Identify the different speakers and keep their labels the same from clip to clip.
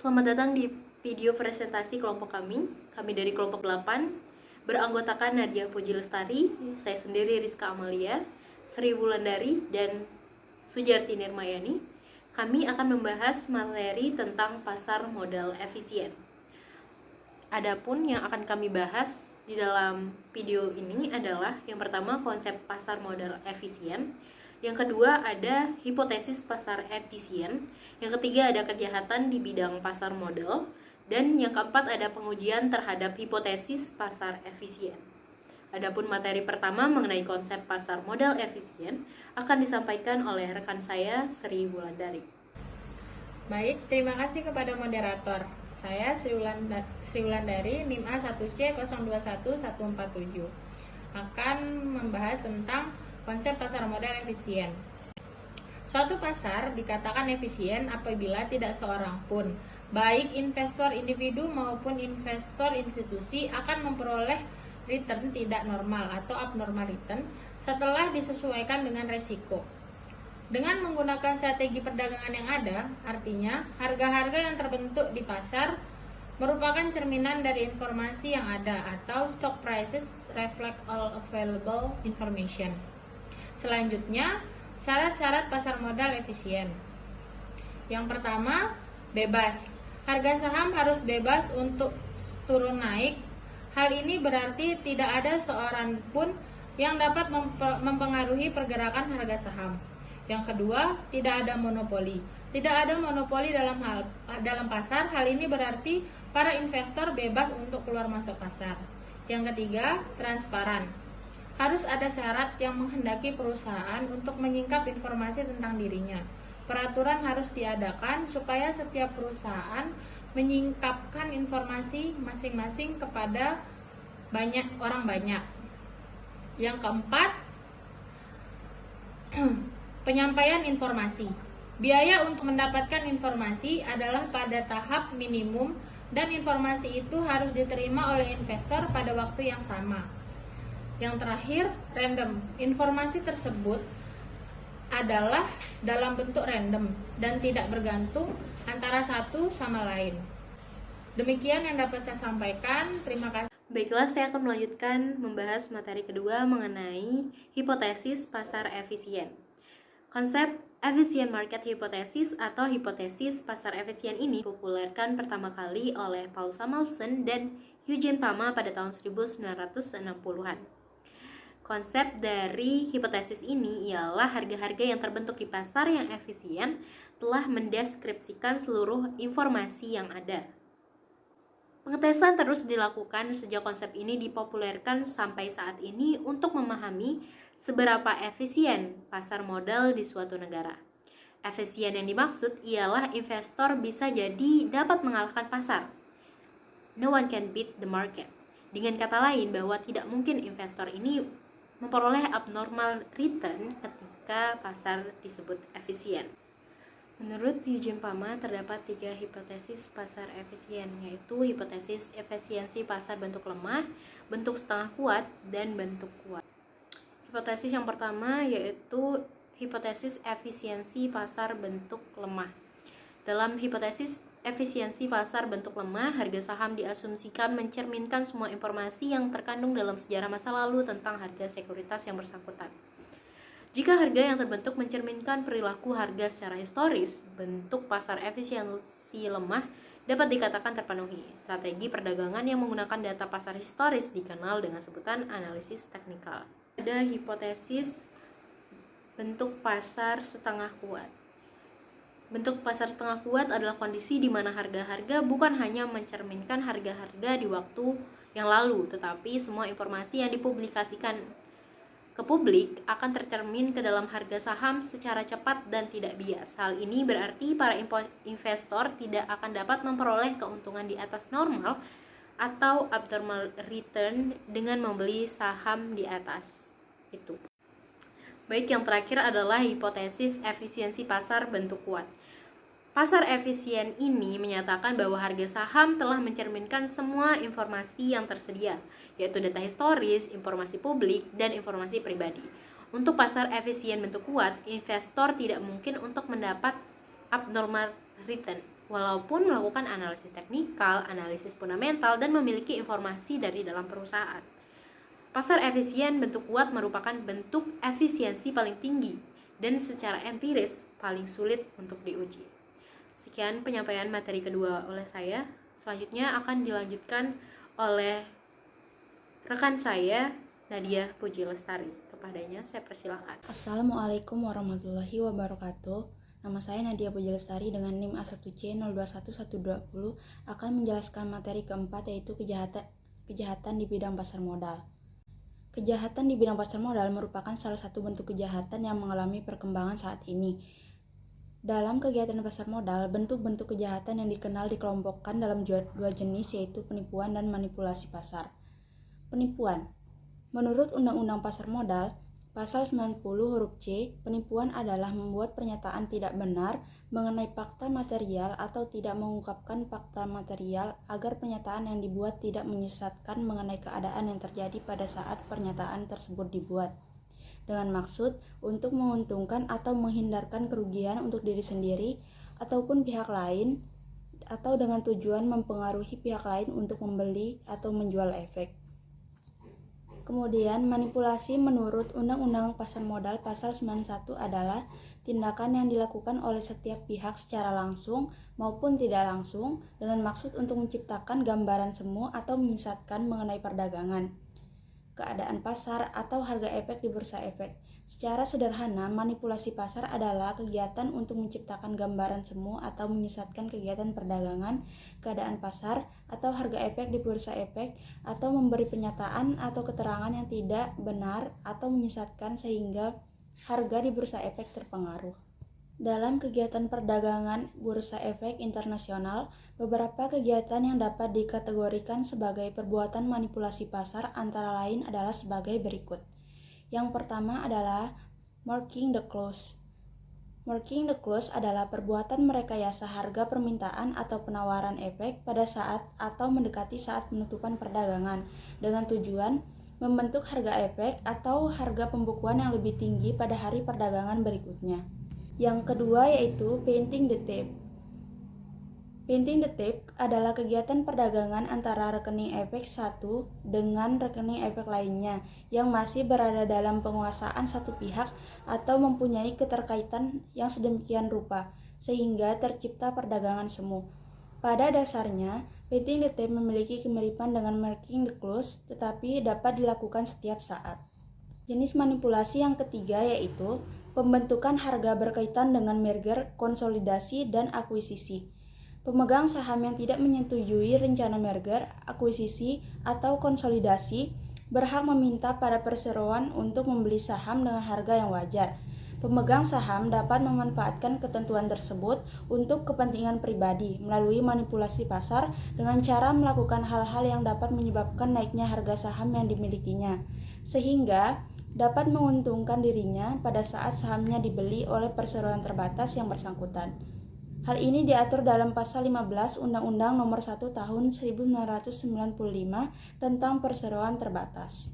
Speaker 1: Selamat datang di video presentasi kelompok kami. Kami dari kelompok 8, beranggotakan Nadia Puji Lestari, saya sendiri Rizka Amalia, Sri Wulandari, dan Sujarti Nirmayani. Kami akan membahas materi tentang pasar modal efisien. Adapun yang akan kami bahas di dalam video ini adalah yang pertama konsep pasar modal efisien, yang kedua ada hipotesis pasar efisien, yang ketiga ada kejahatan di bidang pasar modal, dan yang keempat ada pengujian terhadap hipotesis pasar efisien. Adapun materi pertama mengenai konsep pasar modal efisien akan disampaikan oleh rekan saya Sri Wulandari.
Speaker 2: Baik, terima kasih kepada moderator. Saya Sri Wulandari, NIM A1C021147, akan membahas tentang konsep pasar modal efisien. Suatu pasar dikatakan efisien apabila tidak seorang pun, baik investor individu maupun investor institusi, akan memperoleh return tidak normal atau abnormal return setelah disesuaikan dengan resiko. Dengan menggunakan strategi perdagangan yang ada, artinya harga-harga yang terbentuk di pasar merupakan cerminan dari informasi yang ada, atau stock prices reflect all available information. Selanjutnya, syarat-syarat pasar modal efisien. Yang pertama, bebas. Harga saham harus bebas untuk turun naik. Hal ini berarti tidak ada seorang pun yang dapat mempengaruhi pergerakan harga saham. Yang kedua, tidak ada monopoli. Tidak ada monopoli dalam pasar. Hal ini berarti para investor bebas untuk keluar masuk pasar. Yang ketiga, transparan. Harus ada syarat yang menghendaki perusahaan untuk menyingkap informasi tentang dirinya. Peraturan harus diadakan supaya setiap perusahaan menyingkapkan informasi masing-masing kepada orang banyak. Yang keempat, penyampaian informasi. Biaya untuk mendapatkan informasi adalah pada tahap minimum dan informasi itu harus diterima oleh investor pada waktu yang sama. Yang terakhir, random. Informasi tersebut adalah dalam bentuk random dan tidak bergantung antara satu sama lain. Demikian yang dapat saya sampaikan. Terima kasih.
Speaker 1: Baiklah, saya akan melanjutkan membahas materi kedua mengenai hipotesis pasar efisien. Konsep efficient market hypothesis atau hipotesis pasar efisien ini dipopulerkan pertama kali oleh Paul Samuelson dan Eugene Fama pada tahun 1960-an. Konsep dari hipotesis ini ialah harga-harga yang terbentuk di pasar yang efisien telah mendeskripsikan seluruh informasi yang ada. Pengetesan terus dilakukan sejak konsep ini dipopulerkan sampai saat ini untuk memahami seberapa efisien pasar modal di suatu negara. Efisien yang dimaksud ialah investor bisa jadi dapat mengalahkan pasar. No one can beat the market. Dengan kata lain, bahwa tidak mungkin investor ini memperoleh abnormal return ketika pasar disebut efisien. Menurut Eugene Fama, terdapat 3 hipotesis pasar efisien, yaitu hipotesis efisiensi pasar bentuk lemah, bentuk setengah kuat, dan bentuk kuat. Hipotesis yang pertama yaitu hipotesis efisiensi pasar bentuk lemah. Dalam hipotesis efisiensi pasar bentuk lemah, harga saham diasumsikan mencerminkan semua informasi yang terkandung dalam sejarah masa lalu tentang harga sekuritas yang bersangkutan. Jika harga yang terbentuk mencerminkan perilaku harga secara historis, bentuk pasar efisiensi lemah dapat dikatakan terpenuhi. Strategi perdagangan yang menggunakan data pasar historis dikenal dengan sebutan analisis teknikal. Ada hipotesis bentuk pasar setengah kuat. Bentuk pasar setengah kuat adalah kondisi di mana harga-harga bukan hanya mencerminkan harga-harga di waktu yang lalu, tetapi semua informasi yang dipublikasikan ke publik akan tercermin ke dalam harga saham secara cepat dan tidak bias. Hal ini berarti para investor tidak akan dapat memperoleh keuntungan di atas normal atau abnormal return dengan membeli saham di atas itu. Baik, yang terakhir adalah hipotesis efisiensi pasar bentuk kuat. Pasar efisien ini menyatakan bahwa harga saham telah mencerminkan semua informasi yang tersedia, yaitu data historis, informasi publik, dan informasi pribadi. Untuk pasar efisien bentuk kuat, investor tidak mungkin untuk mendapat abnormal return. walaupun melakukan analisis teknikal, analisis fundamental, dan memiliki informasi dari dalam perusahaan. Pasar efisien bentuk kuat merupakan bentuk efisiensi paling tinggi dan secara empiris paling sulit untuk diuji. Sekian penyampaian materi kedua oleh saya. Selanjutnya akan dilanjutkan oleh rekan saya, Nadia Puji Lestari. Kepadanya saya persilakan.
Speaker 3: Assalamualaikum warahmatullahi wabarakatuh. Nama saya Nadia Puji Lestari dengan NIM A1C021120 akan menjelaskan materi keempat, yaitu kejahatan di bidang pasar modal. Kejahatan di bidang pasar modal merupakan salah satu bentuk kejahatan yang mengalami perkembangan saat ini. Dalam kegiatan pasar modal, bentuk-bentuk kejahatan yang dikenal dikelompokkan dalam dua jenis, yaitu penipuan dan manipulasi pasar. Penipuan. Menurut Undang-Undang Pasar Modal, Pasal 90 huruf C, penipuan adalah membuat pernyataan tidak benar mengenai fakta material atau tidak mengungkapkan fakta material agar pernyataan yang dibuat tidak menyesatkan mengenai keadaan yang terjadi pada saat pernyataan tersebut dibuat, dengan maksud untuk menguntungkan atau menghindarkan kerugian untuk diri sendiri ataupun pihak lain, atau dengan tujuan mempengaruhi pihak lain untuk membeli atau menjual efek. Kemudian, manipulasi menurut Undang-Undang Pasar Modal Pasal 91 adalah tindakan yang dilakukan oleh setiap pihak secara langsung maupun tidak langsung dengan maksud untuk menciptakan gambaran semu atau menyesatkan mengenai perdagangan, keadaan pasar, atau harga efek di bursa efek. Secara sederhana, manipulasi pasar adalah kegiatan untuk menciptakan gambaran semu atau menyesatkan kegiatan perdagangan, keadaan pasar, atau harga efek di bursa efek, atau memberi pernyataan atau keterangan yang tidak benar atau menyesatkan sehingga harga di bursa efek terpengaruh. Dalam kegiatan perdagangan bursa efek internasional, beberapa kegiatan yang dapat dikategorikan sebagai perbuatan manipulasi pasar antara lain adalah sebagai berikut. Yang pertama adalah marking the close. Marking the close adalah perbuatan merekayasa harga permintaan atau penawaran efek pada saat atau mendekati saat penutupan perdagangan dengan tujuan membentuk harga efek atau harga pembukuan yang lebih tinggi pada hari perdagangan berikutnya. Yang kedua yaitu painting the tape. Painting the tape adalah kegiatan perdagangan antara rekening efek satu dengan rekening efek lainnya yang masih berada dalam penguasaan satu pihak atau mempunyai keterkaitan yang sedemikian rupa sehingga tercipta perdagangan semu. Pada dasarnya, painting the tape memiliki kemiripan dengan marking the close, tetapi dapat dilakukan setiap saat. Jenis manipulasi yang ketiga yaitu pembentukan harga berkaitan dengan merger, konsolidasi, dan akuisisi. Pemegang saham yang tidak menyetujui rencana merger, akuisisi, atau konsolidasi berhak meminta pada perseroan untuk membeli saham dengan harga yang wajar. Pemegang saham dapat memanfaatkan ketentuan tersebut untuk kepentingan pribadi melalui manipulasi pasar dengan cara melakukan hal-hal yang dapat menyebabkan naiknya harga saham yang dimilikinya, sehingga dapat menguntungkan dirinya pada saat sahamnya dibeli oleh perseroan terbatas yang bersangkutan. Hal ini diatur dalam Pasal 15 Undang-Undang Nomor 1 Tahun 1995 tentang perseroan terbatas.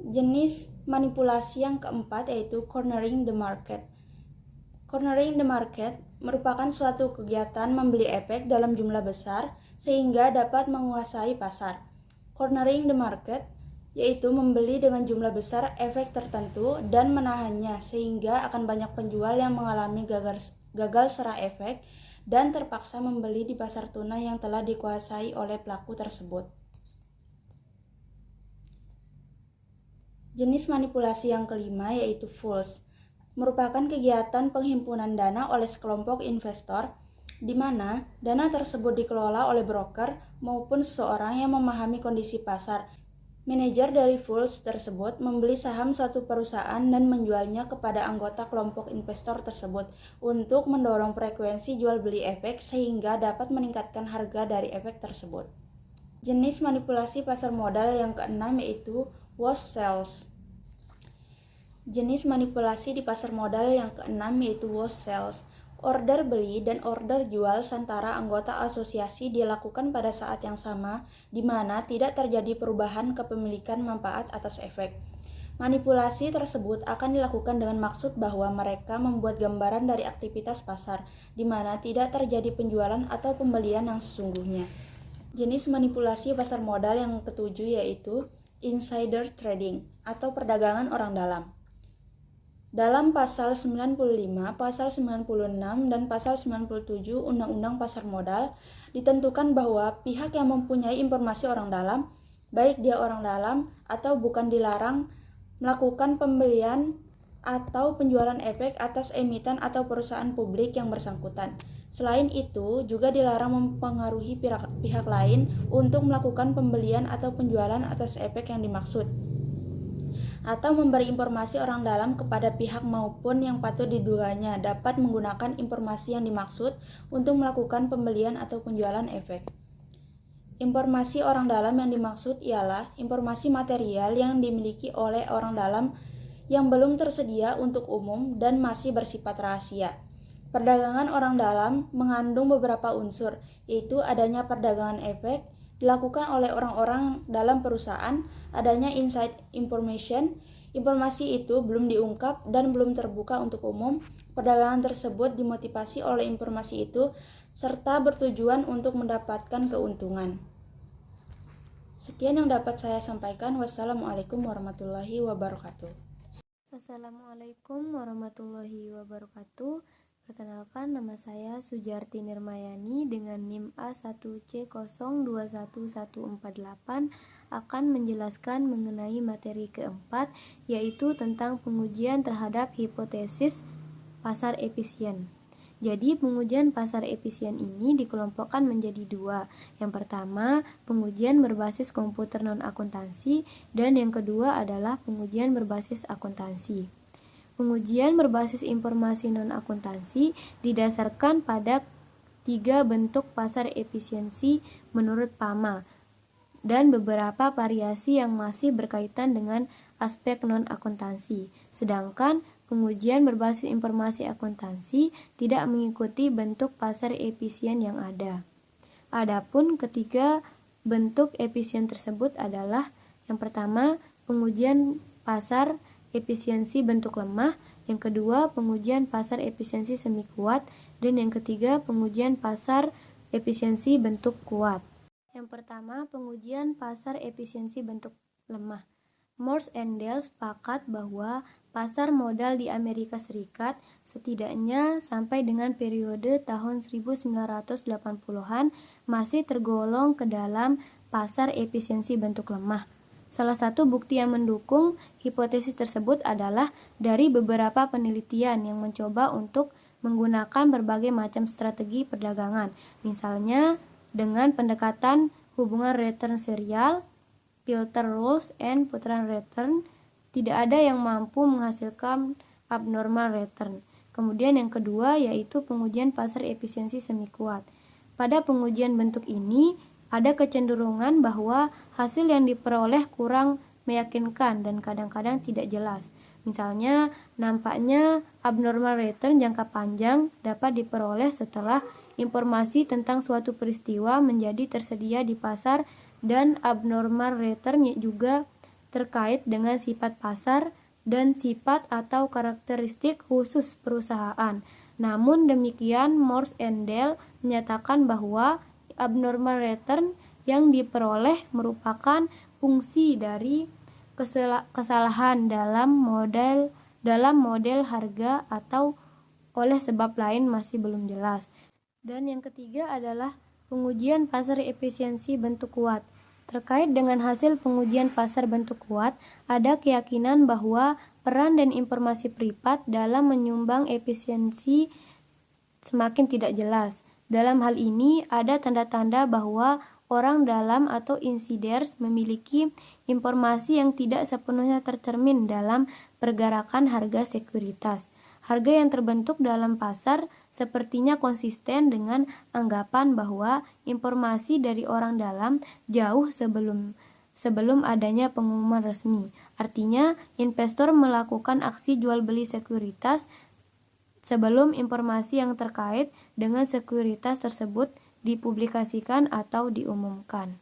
Speaker 3: Jenis manipulasi yang keempat yaitu cornering the market. Cornering the market merupakan suatu kegiatan membeli efek dalam jumlah besar sehingga dapat menguasai pasar. Cornering the market yaitu membeli dengan jumlah besar efek tertentu dan menahannya sehingga akan banyak penjual yang mengalami gagal serah efek dan terpaksa membeli di pasar tunai yang telah dikuasai oleh pelaku tersebut. Jenis manipulasi yang kelima yaitu fools, merupakan kegiatan penghimpunan dana oleh sekelompok investor di mana dana tersebut dikelola oleh broker maupun seseorang yang memahami kondisi pasar. Manajer dari fools tersebut membeli saham suatu perusahaan dan menjualnya kepada anggota kelompok investor tersebut untuk mendorong frekuensi jual beli efek sehingga dapat meningkatkan harga dari efek tersebut. Jenis manipulasi pasar modal yang keenam yaitu wash sales. Jenis manipulasi di pasar modal yang keenam yaitu wash sales. Order beli dan order jual antara anggota asosiasi dilakukan pada saat yang sama, di mana tidak terjadi perubahan kepemilikan manfaat atas efek. Manipulasi tersebut akan dilakukan dengan maksud bahwa mereka membuat gambaran dari aktivitas pasar, di mana tidak terjadi penjualan atau pembelian yang sesungguhnya. Jenis manipulasi pasar modal yang ketujuh yaitu insider trading atau perdagangan orang dalam. Dalam pasal 95, pasal 96, dan pasal 97 Undang-Undang Pasar Modal ditentukan bahwa pihak yang mempunyai informasi orang dalam, baik dia orang dalam atau bukan, dilarang melakukan pembelian atau penjualan efek atas emiten atau perusahaan publik yang bersangkutan. Selain itu, juga dilarang mempengaruhi pihak lain untuk melakukan pembelian atau penjualan atas efek yang dimaksud, atau memberi informasi orang dalam kepada pihak maupun yang patut diduganya dapat menggunakan informasi yang dimaksud untuk melakukan pembelian atau penjualan efek. Informasi orang dalam yang dimaksud ialah informasi material yang dimiliki oleh orang dalam yang belum tersedia untuk umum dan masih bersifat rahasia. Perdagangan orang dalam mengandung beberapa unsur, yaitu adanya perdagangan efek, dilakukan oleh orang-orang dalam perusahaan, adanya inside information, informasi itu belum diungkap dan belum terbuka untuk umum, perdagangan tersebut dimotivasi oleh informasi itu, serta bertujuan untuk mendapatkan keuntungan. Sekian yang dapat saya sampaikan. Wassalamualaikum warahmatullahi wabarakatuh.
Speaker 1: Assalamualaikum warahmatullahi wabarakatuh. Perkenalkan, nama saya Sujarti Nirmayani dengan NIM A1C021148 akan menjelaskan mengenai materi keempat, yaitu tentang pengujian terhadap hipotesis pasar efisien. Jadi pengujian pasar efisien ini dikelompokkan menjadi dua. Yang pertama, pengujian berbasis komputer non-akuntansi, dan yang kedua adalah pengujian berbasis akuntansi. Pengujian berbasis informasi non-akuntansi didasarkan pada 3 bentuk pasar efisiensi menurut PAMA dan beberapa variasi yang masih berkaitan dengan aspek non-akuntansi. Sedangkan pengujian berbasis informasi akuntansi tidak mengikuti bentuk pasar efisien yang ada. Adapun ketiga bentuk efisien tersebut adalah: yang pertama, pengujian pasar efisiensi bentuk lemah, yang kedua, pengujian pasar efisiensi semi kuat, dan yang ketiga, pengujian pasar efisiensi bentuk kuat. Yang pertama, pengujian pasar efisiensi bentuk lemah. Morse and Dale sepakat bahwa pasar modal di Amerika Serikat setidaknya sampai dengan periode tahun 1980-an masih tergolong ke dalam pasar efisiensi bentuk lemah. Salah satu bukti yang mendukung hipotesis tersebut adalah dari beberapa penelitian yang mencoba untuk menggunakan berbagai macam strategi perdagangan, misalnya dengan pendekatan hubungan return serial, filter rules, and putaran return. Tidak ada yang mampu menghasilkan abnormal return. Kemudian yang kedua yaitu pengujian pasar efisiensi semi kuat. Pada pengujian bentuk ini ada kecenderungan bahwa hasil yang diperoleh kurang meyakinkan dan kadang-kadang tidak jelas. Misalnya, nampaknya abnormal return jangka panjang dapat diperoleh setelah informasi tentang suatu peristiwa menjadi tersedia di pasar, dan abnormal return juga terkait dengan sifat pasar dan sifat atau karakteristik khusus perusahaan. Namun demikian, Morse and Dale menyatakan bahwa abnormal return yang diperoleh merupakan fungsi dari kesalahan dalam model harga atau oleh sebab lain masih belum jelas. Dan yang ketiga adalah pengujian pasar efisiensi bentuk kuat. Terkait dengan hasil pengujian pasar bentuk kuat, ada keyakinan bahwa peran dan informasi privat dalam menyumbang efisiensi semakin tidak jelas. Dalam hal ini, ada tanda-tanda bahwa orang dalam atau insiders memiliki informasi yang tidak sepenuhnya tercermin dalam pergerakan harga sekuritas. Harga yang terbentuk dalam pasar sepertinya konsisten dengan anggapan bahwa informasi dari orang dalam jauh sebelum adanya pengumuman resmi. Artinya, investor melakukan aksi jual beli sekuritas sebelum informasi yang terkait dengan sekuritas tersebut dipublikasikan atau diumumkan.